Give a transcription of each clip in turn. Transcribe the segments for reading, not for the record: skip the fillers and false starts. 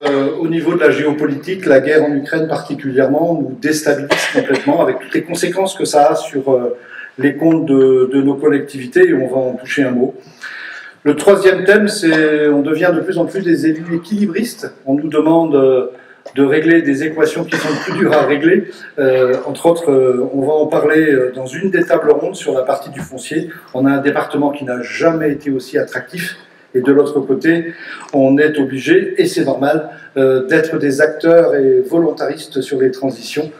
Au niveau de la géopolitique, la guerre en Ukraine particulièrement nous déstabilise complètement avec toutes les conséquences que ça a sur les comptes de nos collectivités, et on va en toucher un mot. Le troisième thème, c'est on devient de plus en plus des élus équilibristes. On nous demande de régler des équations qui sont plus dures à régler. Entre autres, on va en parler dans une des tables rondes sur la partie du foncier. On a un département qui n'a jamais été aussi attractif. Et de l'autre côté, on est obligé, et c'est normal, d'être des acteurs et volontaristes sur les transitions.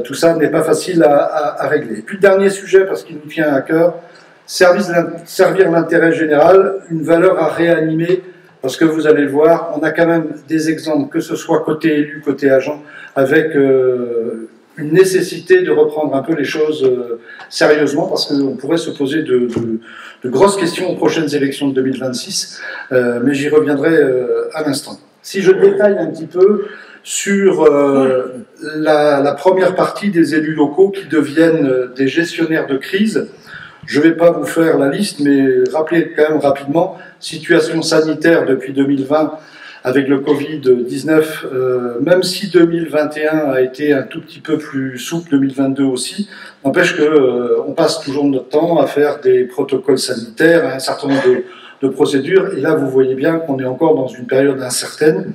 Tout ça n'est pas facile à régler. Et puis le dernier sujet, parce qu'il nous tient à cœur, servir l'intérêt général, une valeur à réanimer, parce que vous allez le voir, on a quand même des exemples, que ce soit côté élu, côté agent, avec une nécessité de reprendre un peu les choses sérieusement, parce qu'on pourrait se poser de grosses questions aux prochaines élections de 2026, mais j'y reviendrai à l'instant. Si je détaille un petit peu sur la première partie des élus locaux qui deviennent des gestionnaires de crise, je ne vais pas vous faire la liste, mais rappelez quand même rapidement, situation sanitaire depuis 2020, avec le Covid-19, même si 2021 a été un tout petit peu plus souple, 2022 aussi, n'empêche qu'on passe toujours notre temps à faire des protocoles sanitaires, un certain nombre de procédures, et là vous voyez bien qu'on est encore dans une période incertaine.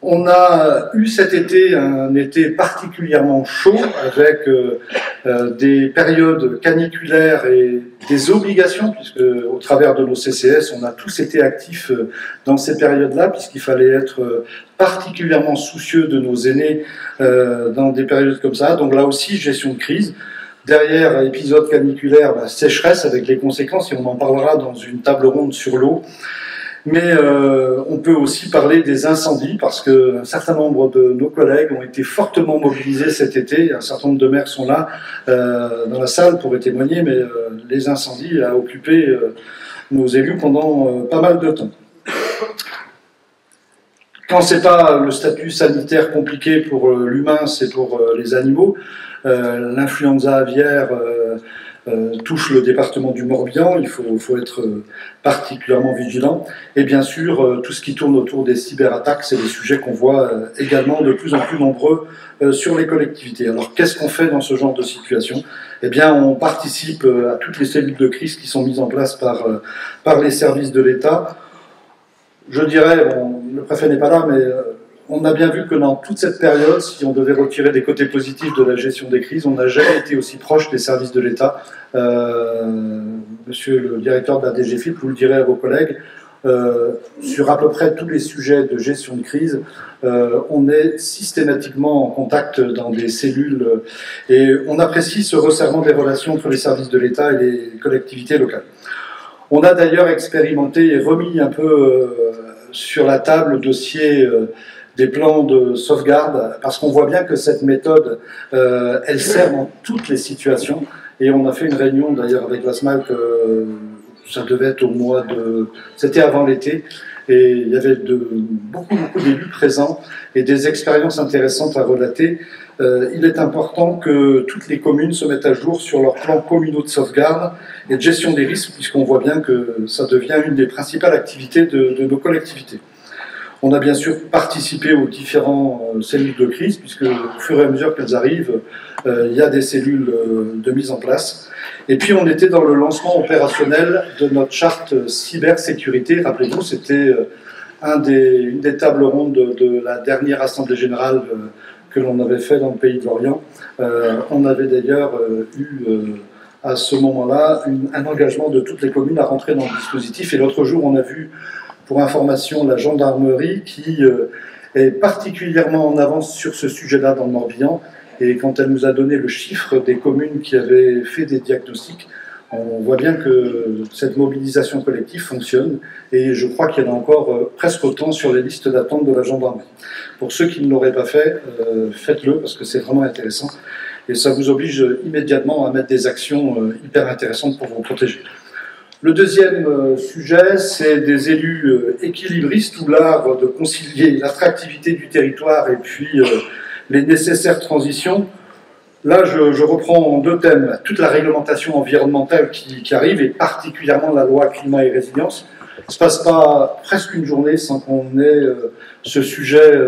On a eu cet été un été particulièrement chaud avec des périodes caniculaires et des obligations, puisque au travers de nos CCS, on a tous été actifs dans ces périodes-là, puisqu'il fallait être particulièrement soucieux de nos aînés dans des périodes comme ça. Donc là aussi, gestion de crise. Derrière, épisode caniculaire, sécheresse avec les conséquences, et on en parlera dans une table ronde sur l'eau. Mais on peut aussi parler des incendies, parce qu'un certain nombre de nos collègues ont été fortement mobilisés cet été. Un certain nombre de maires sont là dans la salle pour témoigner, mais les incendies ont occupé nos élus pendant pas mal de temps. Quand c'est pas le statut sanitaire compliqué pour l'humain, c'est pour les animaux. L'influenza aviaire touche le département du Morbihan, il faut être particulièrement vigilant. Et bien sûr, tout ce qui tourne autour des cyberattaques, c'est des sujets qu'on voit également de plus en plus nombreux sur les collectivités. Alors qu'est-ce qu'on fait dans ce genre de situation? Eh bien, on participe à toutes les cellules de crise qui sont mises en place par les services de l'État. Je dirais, bon, le préfet n'est pas là, mais on a bien vu que dans toute cette période, si on devait retirer des côtés positifs de la gestion des crises, on n'a jamais été aussi proche des services de l'État. Monsieur le directeur de la DGFiP, vous le direz à vos collègues, sur à peu près tous les sujets de gestion de crise, on est systématiquement en contact dans des cellules et on apprécie ce resserrement des relations entre les services de l'État et les collectivités locales. On a d'ailleurs expérimenté et remis un peu sur la table le dossier des plans de sauvegarde, parce qu'on voit bien que cette méthode, elle sert dans toutes les situations. Et on a fait une réunion d'ailleurs avec la SMALC, ça devait être au mois de... C'était avant l'été, et il y avait beaucoup d'élus présents et des expériences intéressantes à relater. Il est important que toutes les communes se mettent à jour sur leurs plans communaux de sauvegarde et de gestion des risques, puisqu'on voit bien que ça devient une des principales activités de nos collectivités. On a bien sûr participé aux différents cellules de crise, puisque au fur et à mesure qu'elles arrivent, il y a des cellules de mise en place. Et puis on était dans le lancement opérationnel de notre charte cybersécurité. Rappelez-vous, c'était une des tables rondes de la dernière Assemblée Générale que l'on avait fait dans le Pays de Lorient. On avait d'ailleurs eu à ce moment-là un engagement de toutes les communes à rentrer dans le dispositif. Et l'autre jour, on a vu, pour information, la gendarmerie qui est particulièrement en avance sur ce sujet-là dans le Morbihan. Et quand elle nous a donné le chiffre des communes qui avaient fait des diagnostics, on voit bien que cette mobilisation collective fonctionne. Et je crois qu'il y en a encore presque autant sur les listes d'attente de la gendarmerie. Pour ceux qui ne l'auraient pas fait, faites-le parce que c'est vraiment intéressant. Et ça vous oblige immédiatement à mettre des actions hyper intéressantes pour vous protéger. Le deuxième sujet, c'est des élus équilibristes, ou l'art de concilier l'attractivité du territoire et puis les nécessaires transitions. Là, je reprends en deux thèmes toute la réglementation environnementale qui arrive, et particulièrement la loi climat et résilience. ne se passe pas presque une journée sans qu'on ait ce sujet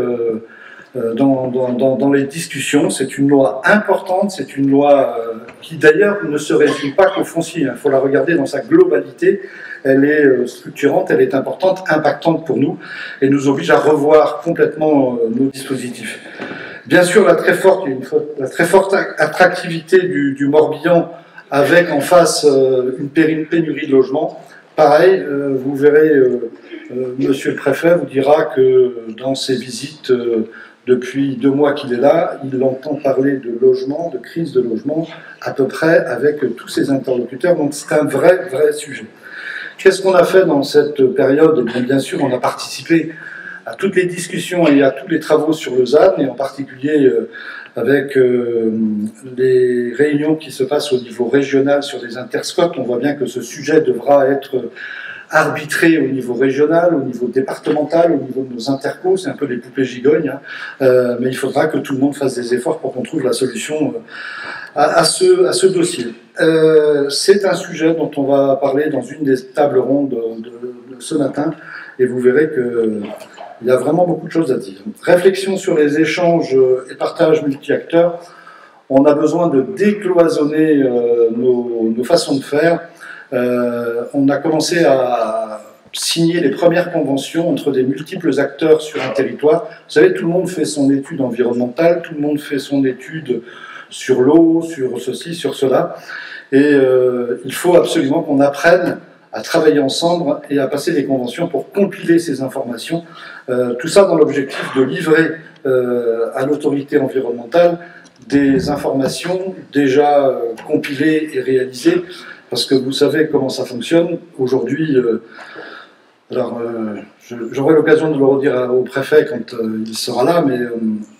dans les discussions. C'est une loi importante, c'est une loi qui d'ailleurs ne se résume pas qu'au foncier. Il faut la regarder dans sa globalité. Elle est structurante, elle est importante, impactante pour nous et nous oblige à revoir complètement nos dispositifs. Bien sûr, la très forte attractivité du Morbihan avec en face une pénurie de logements. Pareil, vous verrez, monsieur le préfet vous dira que dans ses visites, depuis 2 mois qu'il est là, il entend parler de logement, de crise de logement, à peu près avec tous ses interlocuteurs. Donc c'est un vrai sujet. Qu'est-ce qu'on a fait dans cette période? Bien sûr, on a participé à toutes les discussions et à tous les travaux sur le ZAN, et en particulier avec les réunions qui se passent au niveau régional sur les interscots. On voit bien que ce sujet devra être arbitré au niveau régional, au niveau départemental, au niveau de nos intercos. C'est un peu les poupées gigognes, hein. Mais il faudra que tout le monde fasse des efforts pour qu'on trouve la solution à ce dossier. C'est un sujet dont on va parler dans une des tables rondes de ce matin, et vous verrez qu'il y a vraiment beaucoup de choses à dire. Réflexion sur les échanges et partages multi-acteurs. On a besoin de décloisonner nos façons de faire. On a commencé à signer les premières conventions entre des multiples acteurs sur un territoire. Vous savez, tout le monde fait son étude environnementale, tout le monde fait son étude sur l'eau, sur ceci, sur cela. Et il faut absolument qu'on apprenne à travailler ensemble et à passer des conventions pour compiler ces informations. Tout ça dans l'objectif de livrer à l'autorité environnementale des informations déjà compilées et réalisées, parce que vous savez comment ça fonctionne. Aujourd'hui, j'aurai l'occasion de le redire au préfet quand il sera là, mais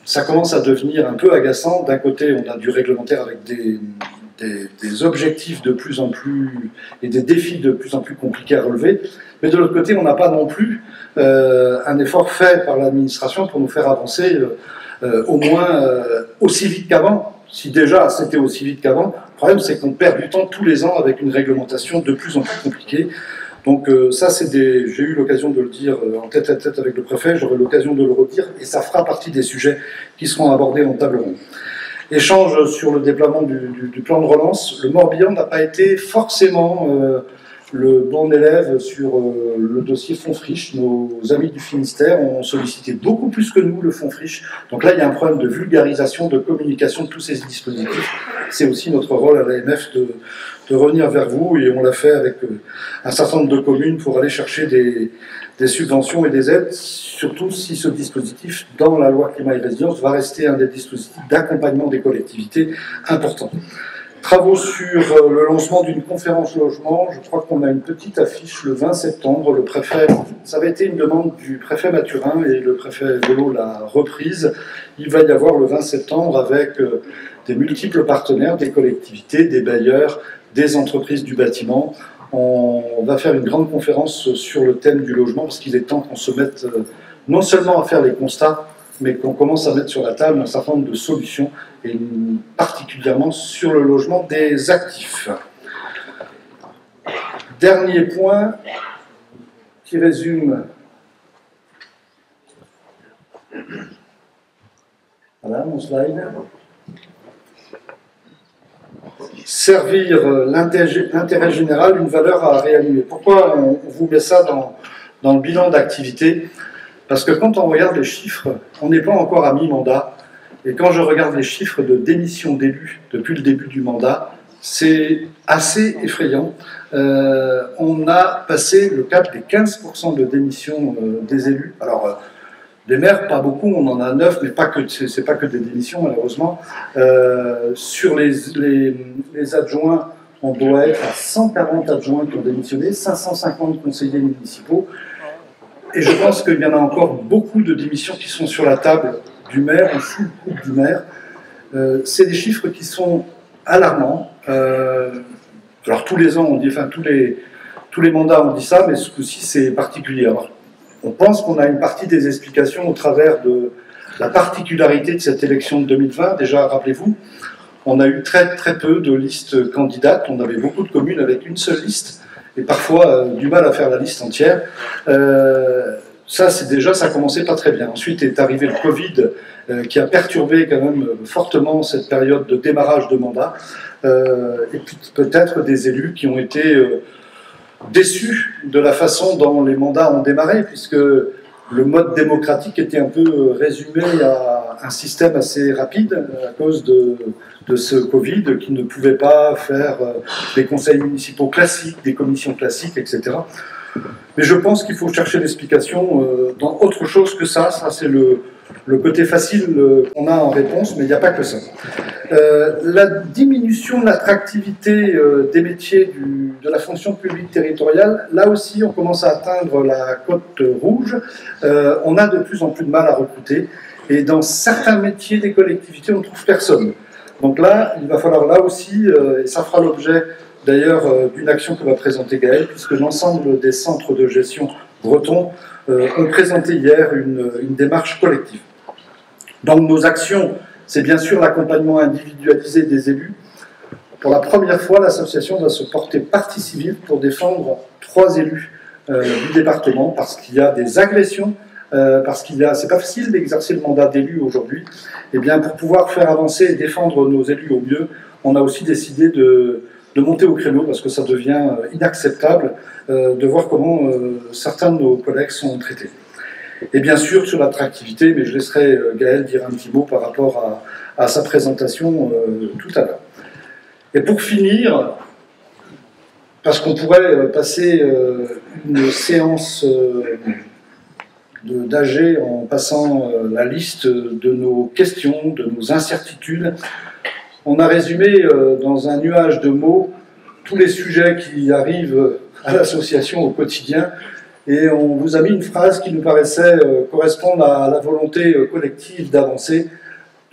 ça commence à devenir un peu agaçant. D'un côté, on a du réglementaire avec des objectifs de plus en plus et des défis de plus en plus compliqués à relever, mais de l'autre côté, on n'a pas non plus un effort fait par l'administration pour nous faire avancer au moins aussi vite qu'avant. Si déjà c'était aussi vite qu'avant, le problème c'est qu'on perd du temps tous les ans avec une réglementation de plus en plus compliquée. Donc ça, j'ai eu l'occasion de le dire en tête à tête avec le préfet, j'aurai l'occasion de le redire, et ça fera partie des sujets qui seront abordés en table ronde. Échange sur le déploiement du plan de relance. Le Morbihan n'a pas été forcément le bon élève sur le dossier Fonds Friche. Nos amis du Finistère ont sollicité beaucoup plus que nous le Fonds Friche. Donc là, il y a un problème de vulgarisation, de communication de tous ces dispositifs. C'est aussi notre rôle à l'AMF de revenir vers vous, et on l'a fait avec un certain nombre de communes pour aller chercher des subventions et des aides, surtout si ce dispositif, dans la loi climat et résilience, va rester un des dispositifs d'accompagnement des collectivités importants. Travaux sur le lancement d'une conférence logement. Je crois qu'on a une petite affiche le 20 septembre. Le préfet, ça avait été une demande du préfet Mathurin et le préfet Volo l'a reprise. Il va y avoir le 20 septembre avec des multiples partenaires, des collectivités, des bailleurs, des entreprises du bâtiment. On va faire une grande conférence sur le thème du logement, parce qu'il est temps qu'on se mette non seulement à faire les constats, mais qu'on commence à mettre sur la table un certain nombre de solutions, et particulièrement sur le logement des actifs. Dernier point qui résume. Voilà mon slide. Servir l'intérêt général, une valeur à réanimer. Pourquoi on vous met ça dans le bilan d'activité? Parce que quand on regarde les chiffres, on n'est pas encore à mi-mandat. Et quand je regarde les chiffres de démission d'élus depuis le début du mandat, c'est assez effrayant. On a passé le cap des 15% de démission des élus. Alors, des maires, pas beaucoup, on en a 9, mais c'est pas que des démissions, malheureusement. Sur les adjoints, on doit être à 140 adjoints qui ont démissionné, 550 conseillers municipaux. Et je pense qu'il y en a encore beaucoup de démissions qui sont sur la table du maire, ou sous le coupe du maire. C'est des chiffres qui sont alarmants. Alors tous les ans, on dit, enfin tous les mandats on dit ça, mais ce coup-ci c'est particulier. Alors, on pense qu'on a une partie des explications au travers de la particularité de cette élection de 2020. Déjà, rappelez-vous, on a eu très peu de listes candidates. On avait beaucoup de communes avec une seule liste. et parfois du mal à faire la liste entière. Ça a commencé pas très bien. Ensuite est arrivé le Covid qui a perturbé quand même fortement cette période de démarrage de mandat, et puis peut-être des élus qui ont été déçus de la façon dont les mandats ont démarré, puisque le mode démocratique était un peu résumé à un système assez rapide à cause de ce Covid, qui ne pouvait pas faire des conseils municipaux classiques, des commissions classiques, etc. Mais je pense qu'il faut chercher l'explication dans autre chose que ça. Ça, c'est le côté facile qu'on a en réponse, mais il n'y a pas que ça. La diminution de l'attractivité des métiers de la fonction publique territoriale, là aussi, on commence à atteindre la cote rouge. On a de plus en plus de mal à recruter. Et dans certains métiers des collectivités, on ne trouve personne. Donc là, il va falloir là aussi, et ça fera l'objet d'ailleurs d'une action que va présenter Gaël, puisque l'ensemble des centres de gestion bretons ont présenté hier une démarche collective. Dans nos actions, c'est bien sûr l'accompagnement individualisé des élus. Pour la première fois, l'association va se porter partie civile pour défendre 3 élus du département, parce qu'il y a des agressions, parce c'est pas facile d'exercer le mandat d'élu aujourd'hui. Et bien, pour pouvoir faire avancer et défendre nos élus au mieux, on a aussi décidé de monter au créneau, parce que ça devient inacceptable de voir comment certains de nos collègues sont traités. Et bien sûr, sur l'attractivité, mais je laisserai Gaël dire un petit mot par rapport à sa présentation tout à l'heure. Et pour finir, parce qu'on pourrait passer une séance d'AG en passant la liste de nos questions, de nos incertitudes, on a résumé dans un nuage de mots tous les sujets qui arrivent à l'association au quotidien, et on vous a mis une phrase qui nous paraissait correspondre à la volonté collective d'avancer.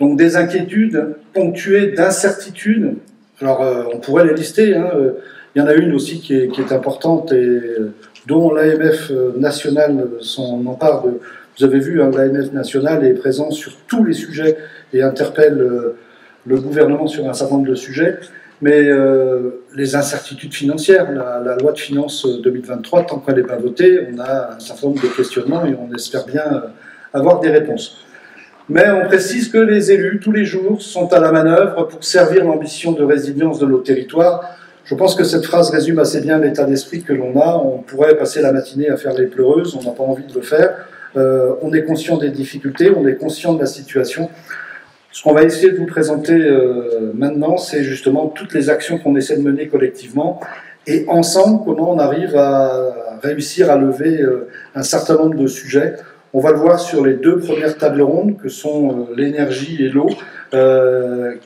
Donc des inquiétudes ponctuées d'incertitudes. Alors on pourrait les lister, hein. Il y en a une aussi qui est importante et dont l'AMF national s'en empare. Vous avez vu, hein, l'AMF national est présent sur tous les sujets et interpelle le gouvernement sur un certain nombre de sujets. Mais les incertitudes financières, la loi de finances 2023, tant qu'elle n'est pas votée, on a un certain nombre de questionnements et on espère bien avoir des réponses. Mais on précise que les élus, tous les jours, sont à la manœuvre pour servir l'ambition de résilience de nos territoires. Je pense que cette phrase résume assez bien l'état d'esprit que l'on a. On pourrait passer la matinée à faire les pleureuses, on n'a pas envie de le faire. On est conscient des difficultés, on est conscient de la situation. Ce qu'on va essayer de vous présenter maintenant, c'est justement toutes les actions qu'on essaie de mener collectivement et ensemble, comment on arrive à réussir à lever un certain nombre de sujets. On va le voir sur les 2 premières tables rondes, que sont l'énergie et l'eau,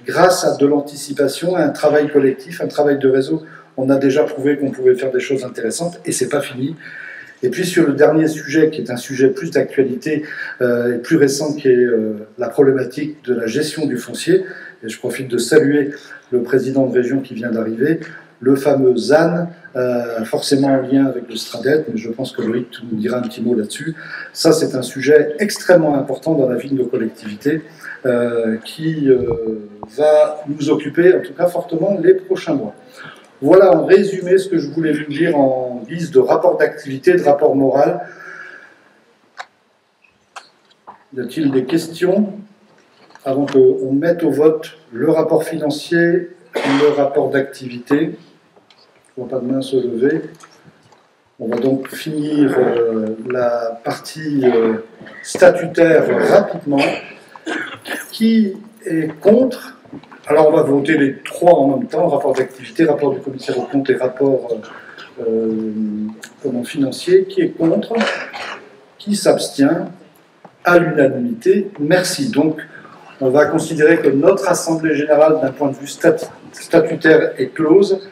grâce à de l'anticipation, à un travail collectif, un travail de réseau. On a déjà prouvé qu'on pouvait faire des choses intéressantes et c'est pas fini. Et puis sur le dernier sujet, qui est un sujet plus d'actualité et plus récent, qui est la problématique de la gestion du foncier, et je profite de saluer le président de région qui vient d'arriver, le fameux ZAN, forcément en lien avec le Stradet, mais je pense que Loïc nous dira un petit mot là-dessus. Ça, c'est un sujet extrêmement important dans la vie de nos collectivités, qui va nous occuper, en tout cas fortement, les prochains mois. Voilà en résumé ce que je voulais vous dire en guise de rapport d'activité, de rapport moral. Y a-t-il des questions avant qu'on mette au vote le rapport financier, le rapport d'activité? Je ne vois pas de main se lever. On va donc finir la partie statutaire rapidement. Qui est contre? Alors on va voter les 3 en même temps, rapport d'activité, rapport du commissaire aux comptes et rapport financier. Qui est contre? Qui s'abstient? À l'unanimité, merci. Donc on va considérer que notre assemblée générale, d'un point de vue statutaire, est close.